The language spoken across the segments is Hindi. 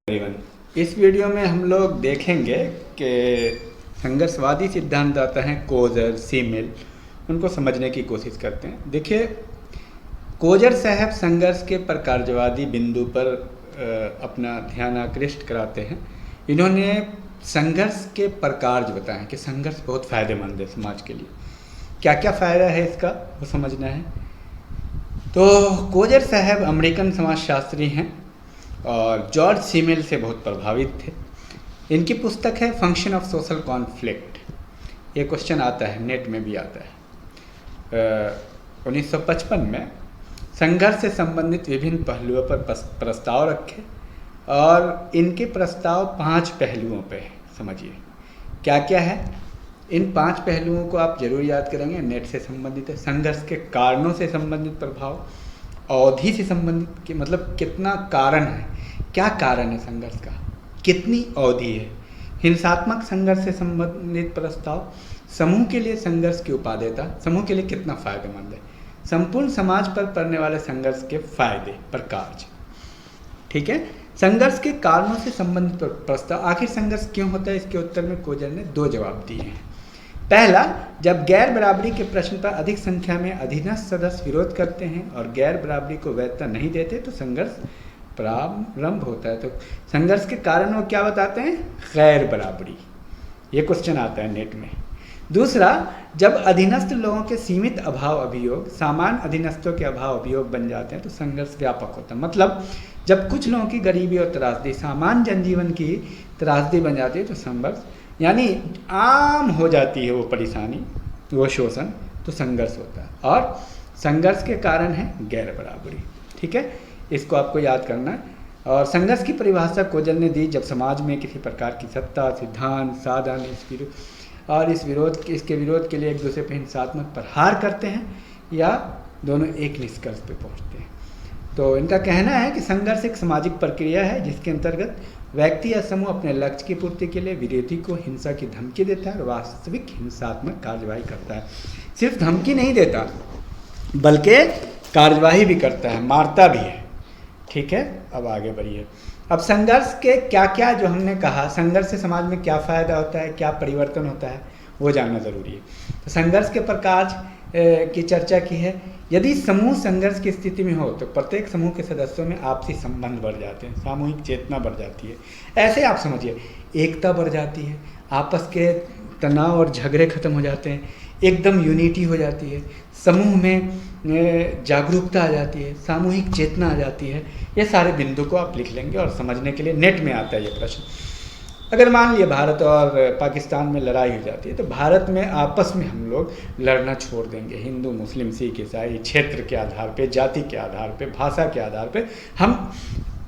एवरीवन, इस वीडियो में हम लोग देखेंगे कि संघर्षवादी सिद्धांत आता है कोजर, सीमिल, उनको समझने की कोशिश करते हैं। देखिए, कोजर साहब संघर्ष के प्रकारजवादी बिंदु पर अपना ध्यान आकृष्ट कराते हैं। इन्होंने संघर्ष के प्रकार बताएं कि संघर्ष बहुत फ़ायदेमंद है समाज के लिए। क्या क्या फ़ायदा है इसका वो समझना है। तो कोजर साहब अमेरिकन समाजशास्त्री हैं और जॉर्ज सीमिल से बहुत प्रभावित थे। इनकी पुस्तक है फंक्शन ऑफ सोशल कॉन्फ्लिक्ट। ये क्वेश्चन आता है, नेट में भी आता है। 1955 में संघर्ष से संबंधित विभिन्न पहलुओं पर प्रस्ताव रखे और इनके प्रस्ताव 5 पहलुओं पे है। समझिए क्या क्या है। इन 5 पहलुओं को आप जरूर याद करेंगे, नेट से संबंधित है। संघर्ष के कारणों से संबंधित प्रभाव, अवधि से संबंधित कि मतलब कितना कारण है, क्या कारण है संघर्ष का, कितनी अवधि है, हिंसात्मक संघर्ष से संबंधित प्रस्ताव, समूह के लिए संघर्ष की उपादेयता, समूह के लिए कितना फायदेमंद है, संपूर्ण समाज पर पड़ने वाले संघर्ष के फायदे, प्रकार। ठीक है। संघर्ष के कारणों से संबंधित प्रस्ताव, आखिर संघर्ष क्यों होता है, इसके उत्तर में कोजर ने 2 जवाब दिए हैं। पहला, जब गैर बराबरी के प्रश्न पर अधिक संख्या में अधीनस्थ सदस्य विरोध करते हैं और गैर बराबरी को वैधता नहीं देते तो संघर्ष प्रारंभ होता है। तो संघर्ष के कारण वो क्या बताते हैं, गैर बराबरी। ये क्वेश्चन आता है नेट में। दूसरा, जब अधीनस्थ लोगों के सीमित अभाव अभियोग सामान्य अधीनस्थों के अभाव अभियोग बन जाते हैं तो संघर्ष व्यापक होता है। मतलब जब कुछ लोगों की गरीबी और त्रासदी सामान्य जनजीवन की त्रासदी बन जाती है तो संघर्ष, यानी आम हो जाती है वो परेशानी, वो शोषण, तो संघर्ष होता है। और संघर्ष के कारण है गैर बराबरी। ठीक है, इसको आपको याद करना है। और संघर्ष की परिभाषा कोजर ने दी जब समाज में किसी प्रकार की सत्ता, सिद्धांत, साधन इसके विरोध के लिए एक दूसरे पर हिंसात्मक प्रहार करते हैं या दोनों एक निष्कर्ष पे पहुंचते हैं। तो इनका कहना है कि संघर्ष एक सामाजिक प्रक्रिया है जिसके अंतर्गत व्यक्ति या समूह अपने लक्ष्य की पूर्ति के लिए विरोधी को हिंसा की धमकी देता है और वास्तविक हिंसात्मक कार्यवाही करता है। सिर्फ धमकी नहीं देता बल्कि कार्यवाही भी करता है, मारता भी है। ठीक है, अब आगे बढ़िए। अब संघर्ष के क्या क्या, जो हमने कहा संघर्ष से समाज में क्या फ़ायदा होता है, क्या परिवर्तन होता है, वो जानना ज़रूरी है। तो संघर्ष के प्रकार की चर्चा की है। यदि समूह संघर्ष की स्थिति में हो तो प्रत्येक समूह के सदस्यों में आपसी संबंध बढ़ जाते हैं, सामूहिक चेतना बढ़ जाती है। ऐसे आप समझिए, एकता बढ़ जाती है, आपस के तनाव और झगड़े खत्म हो जाते हैं, एकदम यूनिटी हो जाती है, समूह में जागरूकता आ जाती है, सामूहिक चेतना आ जाती है। ये सारे बिंदु को आप लिख लेंगे और समझने के लिए नेट में आता है ये प्रश्न। अगर मान लिया भारत और पाकिस्तान में लड़ाई हो जाती है तो भारत में आपस में हम लोग लड़ना छोड़ देंगे। हिंदू, मुस्लिम, सिख, ईसाई, क्षेत्र के आधार पे, जाति के आधार पे, भाषा के आधार पे हम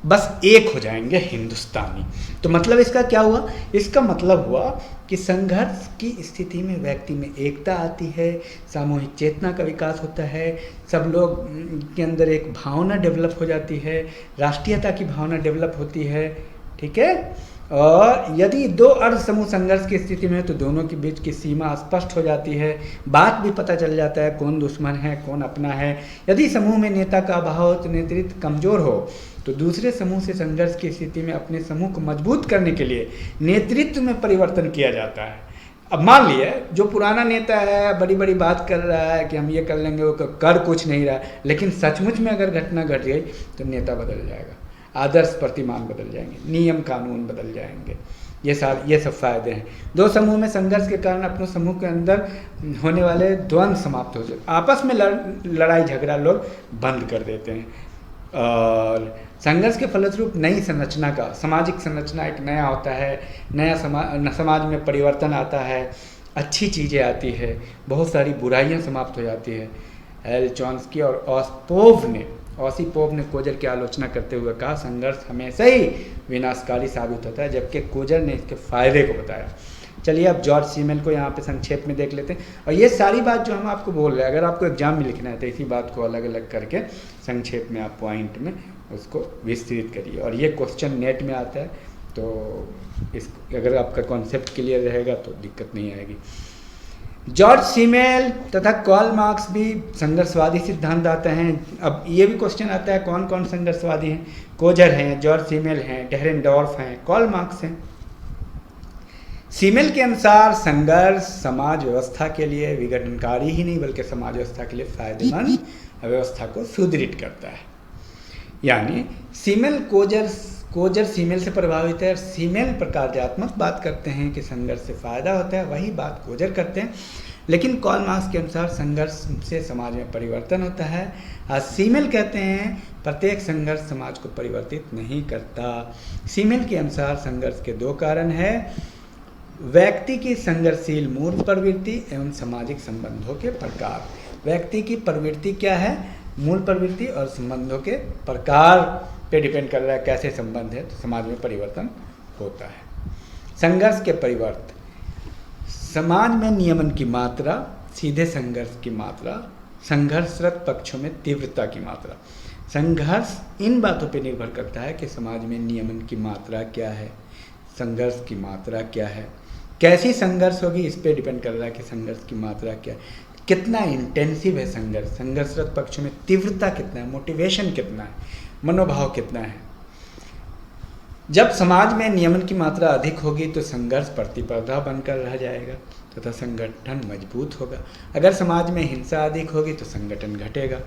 बस एक हो जाएंगे, हिंदुस्तानी। तो मतलब इसका क्या हुआ, इसका मतलब हुआ कि संघर्ष की स्थिति में व्यक्ति में एकता आती है, सामूहिक चेतना का विकास होता है, सब लोग के अंदर एक भावना डेवलप हो जाती है, राष्ट्रीयता की भावना डेवलप होती है। ठीक है। और यदि 2 अर्ध समूह संघर्ष की स्थिति में है तो दोनों के बीच की सीमा स्पष्ट हो जाती है, बात भी पता चल जाता है कौन दुश्मन है कौन अपना है। यदि समूह में नेता का अभाव हो तो नेतृत्व कमजोर हो तो दूसरे समूह से संघर्ष की स्थिति में अपने समूह को मजबूत करने के लिए नेतृत्व में परिवर्तन किया जाता है। अब मान लिए जो पुराना नेता है बड़ी बड़ी बात कर रहा है कि हम ये कर लेंगे, वो कर कुछ नहीं रहा, लेकिन सचमुच में अगर घटना घट गई तो नेता बदल जाएगा, आदर्श प्रतिमान बदल जाएंगे, नियम कानून बदल जाएंगे। ये सब फायदे हैं। 2 समूह में संघर्ष के कारण अपने समूह के अंदर होने वाले द्वंद्व समाप्त हो जाते, आपस में लड़ाई झगड़ा लोग बंद कर देते हैं। और संघर्ष के फलस्वरूप नई संरचना का, सामाजिक संरचना एक नया होता है, नया समाज में परिवर्तन आता है, अच्छी चीज़ें आती है, बहुत सारी बुराइयां समाप्त हो जाती है। एल चॉम्स्की और ऑसिपोव ने कोजर की आलोचना करते हुए कहा संघर्ष हमेशा ही विनाशकारी साबित होता है, जबकि कोजर ने इसके फायदे को बताया। चलिए अब जॉर्ज सीमिल को यहाँ पे संक्षेप में देख लेते हैं। और ये सारी बात जो हम आपको बोल रहे हैं, अगर आपको एग्जाम में लिखना है तो इसी बात को अलग अलग करके संक्षेप में आप पॉइंट में उसको विस्तृत करिए। और ये क्वेश्चन नेट में आता है तो अगर आपका कॉन्सेप्ट क्लियर रहेगा तो दिक्कत नहीं आएगी। जॉर्ज सीमेल तथा कार्ल मार्क्स भी संघर्षवादी सिद्धांत आते हैं। अब ये भी क्वेश्चन आता है कौन कौन संघर्षवादी हैं। कोजर हैं, जॉर्ज सीमेल हैं, डेहरेनडॉर्फ हैं, कार्ल मार्क्स हैं। सीमेल के अनुसार संघर्ष समाज व्यवस्था के लिए विघटनकारी ही नहीं बल्कि समाज व्यवस्था के लिए फायदेमंद व्यवस्था को सुदृढ़ करता है। यानी सीमेल कोजर सीमेल से प्रभावित है और सीमेल प्रकार्यात्मक बात करते हैं कि संघर्ष से फायदा होता है, वही बात कोजर करते हैं। लेकिन कार्ल मार्क्स के अनुसार संघर्ष से समाज में परिवर्तन होता है और सीमेल कहते हैं प्रत्येक संघर्ष समाज को परिवर्तित नहीं करता। सीमेल के अनुसार संघर्ष के दो कारण हैं, व्यक्ति की संघर्षशील मूल प्रवृत्ति एवं सामाजिक संबंधों के प्रकार। व्यक्ति की प्रवृत्ति क्या है, मूल प्रवृत्ति, और संबंधों के प्रकार पे डिपेंड कर रहा है कैसे संबंध है, तो समाज में परिवर्तन होता है। संघर्ष के परिवर्तन, समाज में नियमन की मात्रा, सीधे संघर्ष की मात्रा, संघर्षरत पक्षों में तीव्रता की मात्रा। संघर्ष इन बातों पे निर्भर करता है कि समाज में नियमन की मात्रा क्या है, संघर्ष की मात्रा क्या है, कैसी संघर्ष होगी इस पे डिपेंड कर रहा है कि संघर्ष की मात्रा क्या है, कितना इंटेंसिव है संघर्ष, संघर्षरत पक्षों में तीव्रता कितना है, मोटिवेशन कितना है, मनोभाव कितना है। जब समाज में नियमन की मात्रा अधिक होगी तो संघर्ष प्रतिस्पर्धा बनकर रह जाएगा तथा संगठन मजबूत होगा। अगर समाज में हिंसा अधिक होगी तो संगठन घटेगा।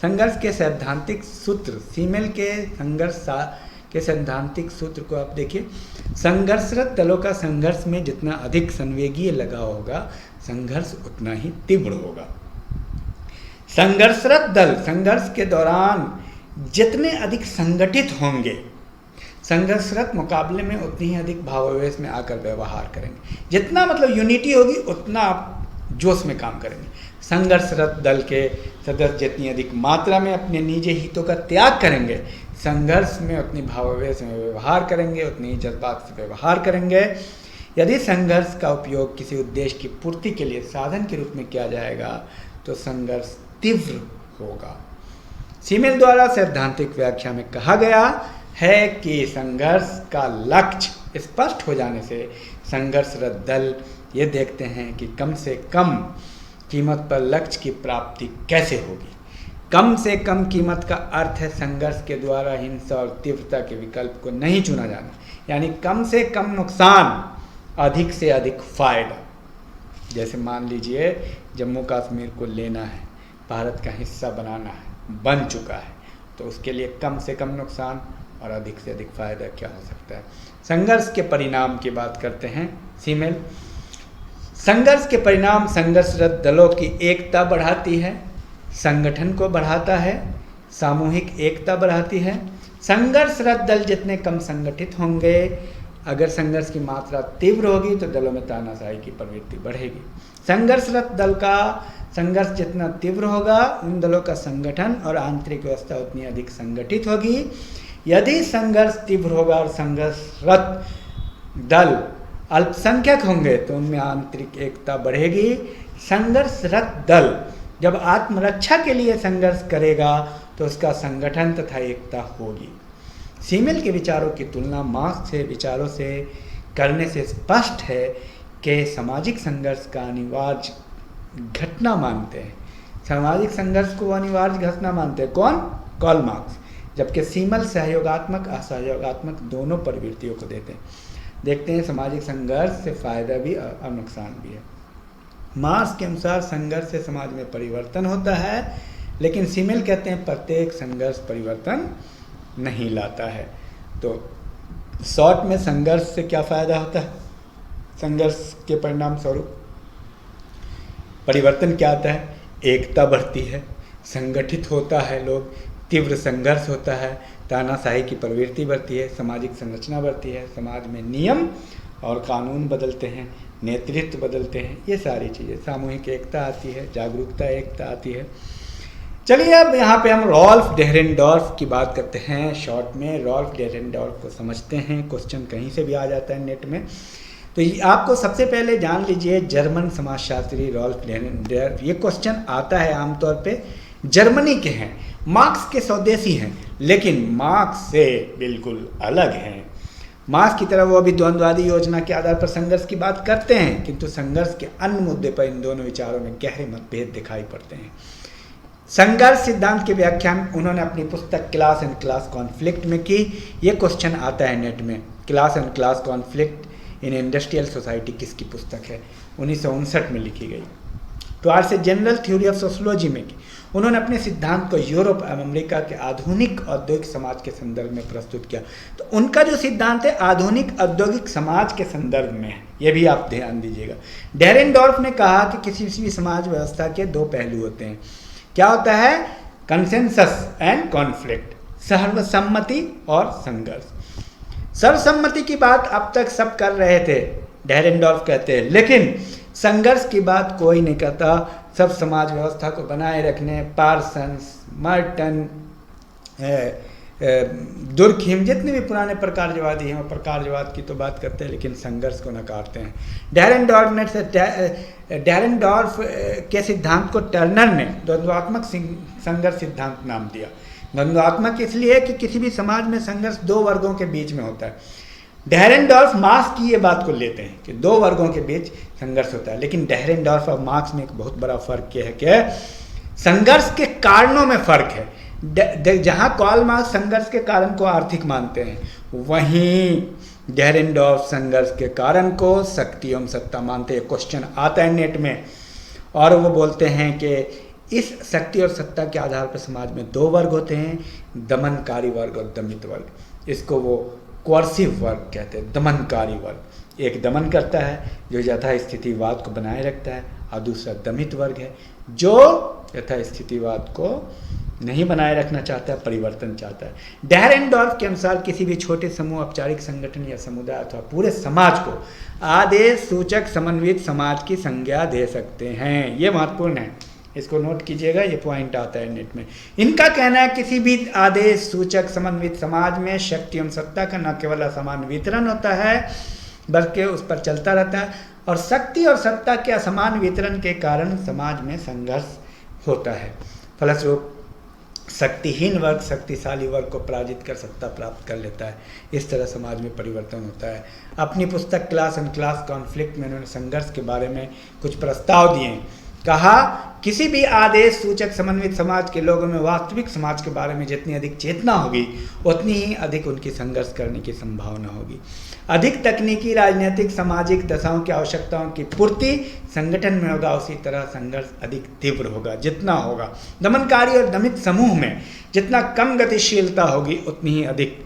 संघर्ष के सैद्धांतिक सूत्र, सीमेल के संघर्ष के सैद्धांतिक सूत्र को आप देखिए, संघर्षरत दलों का संघर्ष में जितना अधिक संवेगीय लगाव होगा संघर्ष उतना ही तीव्र होगा। संघर्षरत दल संघर्ष के दौरान जितने अधिक संगठित होंगे संघर्षरत मुकाबले में उतनी ही अधिक भावावेश में आकर व्यवहार करेंगे। जितना मतलब यूनिटी होगी उतना आप जोश में काम करेंगे। संघर्षरत दल के सदस्य जितनी अधिक मात्रा में अपने निजी हितों का त्याग करेंगे संघर्ष में उतनी भावावेश में व्यवहार करेंगे, उतनी ही जज्बात से व्यवहार करेंगे। यदि संघर्ष का उपयोग किसी उद्देश्य की पूर्ति के लिए साधन के रूप में किया जाएगा तो संघर्ष तीव्र होगा। सीमेल द्वारा सैद्धांतिक व्याख्या में कहा गया है कि संघर्ष का लक्ष्य स्पष्ट हो जाने से संघर्षरत दल ये देखते हैं कि कम से कम कीमत पर लक्ष्य की प्राप्ति कैसे होगी। कम से कम कीमत का अर्थ है संघर्ष के द्वारा हिंसा और तीव्रता के विकल्प को नहीं चुना जाना, यानी कम से कम नुकसान अधिक से अधिक फायदा। जैसे मान लीजिए जम्मू कश्मीर को लेना है, भारत का हिस्सा बनाना है, बन चुका है, तो उसके लिए कम से कम नुकसान और अधिक से अधिक फायदा क्या हो सकता है। संघर्ष के परिणाम की बात करते हैं सीमेल। संघर्ष के परिणाम संघर्षरत दलों की एकता बढ़ाती है, संगठन को बढ़ाता है, सामूहिक एकता बढ़ाती है। संघर्षरत दल जितने कम संगठित होंगे, अगर संघर्ष की मात्रा तीव्र होगी तो दलों में तानाशाही की प्रवृत्ति बढ़ेगी। संघर्षरत दल का संघर्ष जितना तीव्र होगा उन दलों का संगठन और आंतरिक व्यवस्था उतनी अधिक संगठित होगी। यदि संघर्ष तीव्र होगा और संघर्षरत दल अल्पसंख्यक होंगे तो उनमें आंतरिक एकता बढ़ेगी। संघर्षरत दल जब आत्मरक्षा के लिए संघर्ष करेगा तो उसका संगठन तथा एकता होगी। सीमेल के विचारों की तुलना मार्क्स के विचारों से करने से स्पष्ट है कि सामाजिक संघर्ष का अनिवार्य घटना मानते हैं। सामाजिक संघर्ष को अनिवार्य घटना मानते हैं कौन? Karl Marx. जबकि सीमेल सहयोगात्मक असहयोगात्मक दोनों प्रवृत्तियों को देते हैं। देखते हैं सामाजिक संघर्ष से फायदा भी और नुकसान भी है। मार्क्स के अनुसार संघर्ष से समाज में परिवर्तन होता है, लेकिन सीमेल कहते हैं प्रत्येक संघर्ष परिवर्तन नहीं लाता है। तो शॉर्ट में संघर्ष से क्या फायदा होता है? संघर्ष के परिणाम स्वरूप परिवर्तन क्या आता है? एकता बढ़ती है, संगठित होता है लोग, तीव्र संघर्ष होता है, तानाशाही की प्रवृत्ति बढ़ती है, सामाजिक संरचना बढ़ती है, समाज में नियम और कानून बदलते हैं, नेतृत्व बदलते हैं, ये सारी चीज़ें, सामूहिक एकता आती है, जागरूकता एकता आती है। चलिए अब यहाँ पे हम रॉल्फ डेहरेनडॉर्फ की बात करते हैं। शॉर्ट में रॉल्फ डेहरेनडॉर्फ को समझते हैं। क्वेश्चन कहीं से भी आ जाता है नेट में। तो आपको सबसे पहले जान लीजिए जर्मन समाजशास्त्री रॉल्फ डेहरेनडॉर्फ, ये क्वेश्चन आता है आमतौर पे, जर्मनी के हैं, मार्क्स के स्वदेशी हैं, लेकिन मार्क्स से बिल्कुल अलग हैं। मार्क्स की तरह वो भी द्वंद्ववादी योजना के आधार पर संघर्ष की बात करते हैं, किंतु संघर्ष के अन्य मुद्दे पर इन दोनों विचारों में गहरे मतभेद दिखाई पड़ते हैं। संघर्ष सिद्धांत की व्याख्या उन्होंने अपनी पुस्तक क्लास एंड क्लास कॉन्फ्लिक्ट में की। ये क्वेश्चन आता है नेट में, class and class conflict in industrial society किसकी पुस्तक है? 1959 में लिखी गई। Towards a general theory of sociology में की। उन्होंने अपने सिद्धांत को यूरोप एवं अमेरिका के आधुनिक औद्योगिक समाज के संदर्भ में प्रस्तुत किया। तो उनका जो सिद्धांत है आधुनिक औद्योगिक समाज के संदर्भ में है, ये भी आप ध्यान दीजिएगा। डेरेनडॉर्फ ने कहा कि किसी भी समाज व्यवस्था के दो पहलू होते हैं। क्या होता है? कंसेंसस एंड कॉन्फ्लिक्ट, सर्वसम्मति और संघर्ष। सर्वसम्मति की बात अब तक सब कर रहे थे, डेरेनडॉर्फ कहते हैं, लेकिन संघर्ष की बात कोई नहीं करता। सब समाज व्यवस्था को बनाए रखने, पार्सन्स, मर्टन, दुर्खिम, जितने भी पुराने प्रकारजवादी हैं वो प्रकारजवाद की तो बात करते हैं, लेकिन संघर्ष को नकारते हैं। डेरेनडॉर्फ के सिद्धांत को टर्नर ने द्वंद्वात्मक संघर्ष सिद्धांत नाम दिया। द्वंद्वात्मक इसलिए कि किसी भी समाज में संघर्ष दो वर्गों के बीच में होता है। डेरेनडॉर्फ मार्क्स की ये बात को लेते हैं कि दो वर्गों के बीच संघर्ष होता है, लेकिन डेरेनडॉर्फ और मार्क्स में एक बहुत बड़ा फर्क यह है कि संघर्ष के कारणों में फर्क है। जहां कार्ल मार्क्स संघर्ष के कारण को आर्थिक मानते हैं, वहीं डेरेनडॉर्फ संघर्ष के कारण को शक्ति एवं सत्ता मानते हैं। क्वेश्चन आता है नेट में और वो बोलते हैं कि इस शक्ति और सत्ता के आधार पर समाज में दो वर्ग होते हैं, दमनकारी वर्ग और दमित वर्ग। इसको वो कोर्सिव वर्ग कहते हैं, दमनकारी वर्ग। एक दमन करता है जो यथास्थितिवाद को बनाए रखता है, और दूसरा दमित वर्ग है जो यथास्थितिवाद को नहीं बनाए रखना चाहता है, परिवर्तन चाहता है। डेरेनडॉर्फ के अनुसार किसी भी छोटे समूह, औपचारिक संगठन या समुदाय अथवा पूरे समाज को आदेश सूचक समन्वित समाज की संज्ञा दे सकते हैं। ये महत्वपूर्ण है, इसको नोट कीजिएगा, ये पॉइंट आता है नेट में। इनका कहना है किसी भी आदेश सूचक समन्वित समाज में शक्ति एवं सत्ता का न केवल असमान वितरण होता है बल्कि उस पर चलता रहता है, और शक्ति और सत्ता के असमान वितरण के कारण समाज में संघर्ष होता है। फलस्वरूप शक्तिहीन वर्ग शक्तिशाली वर्ग को पराजित कर सत्ता प्राप्त कर लेता है। इस तरह समाज में परिवर्तन होता है। अपनी पुस्तक क्लास एंड क्लास कॉन्फ्लिक्ट में उन्होंने संघर्ष के बारे में कुछ प्रस्ताव दिए। कहा किसी भी आदेश सूचक समन्वित समाज के लोगों में वास्तविक समाज के बारे में जितनी अधिक चेतना होगी उतनी ही अधिक उनकी संघर्ष करने की संभावना होगी। अधिक तकनीकी, राजनीतिक, सामाजिक दशाओं की आवश्यकताओं की पूर्ति संगठन में होगा, उसी तरह संघर्ष अधिक तीव्र होगा। जितना होगा दमनकारी और दमित समूह में जितना कम गतिशीलता होगी उतनी ही अधिक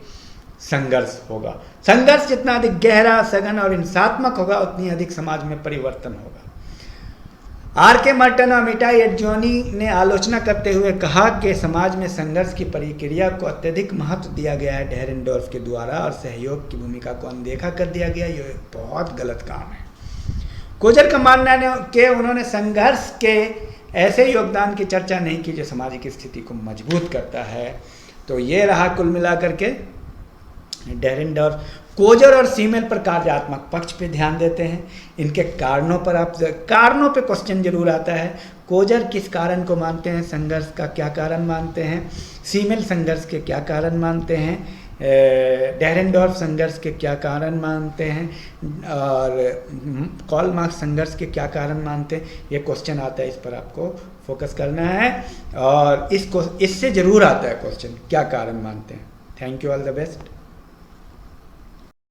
संघर्ष होगा। संघर्ष जितना अधिक गहरा, सघन और हिंसात्मक होगा उतनी अधिक समाज में परिवर्तन होगा। आर.के. मर्टन और मिटाई एडजोनी ने आलोचना करते हुए कहा कि समाज में संघर्ष की प्रक्रिया को अत्यधिक महत्व दिया गया है डेरेनडॉर्फ के द्वारा और सहयोग की भूमिका को अनदेखा कर दिया गया। ये बहुत गलत काम है। कोजर का मानना है कि उन्होंने संघर्ष के ऐसे योगदान की चर्चा नहीं की जो सामाजिक स्थिति को मजबूत करता है। तो ये रहा कुल मिलाकर के डेरेनडॉर्फ। कोजर और सीमेल पर कार्यात्मक पक्ष पे ध्यान देते हैं। इनके कारणों पर कारणों पे क्वेश्चन जरूर आता है। कोजर किस कारण को मानते हैं, संघर्ष का क्या कारण मानते हैं, सीमेल संघर्ष के क्या कारण मानते हैं, डेरेनडॉर्फ संघर्ष के क्या कारण मानते हैं और कार्ल मार्क्स संघर्ष के क्या कारण मानते हैं। ये क्वेश्चन आता है, इस पर आपको फोकस करना है और इससे ज़रूर आता है क्वेश्चन क्या कारण मानते हैं। Thank you, all the best.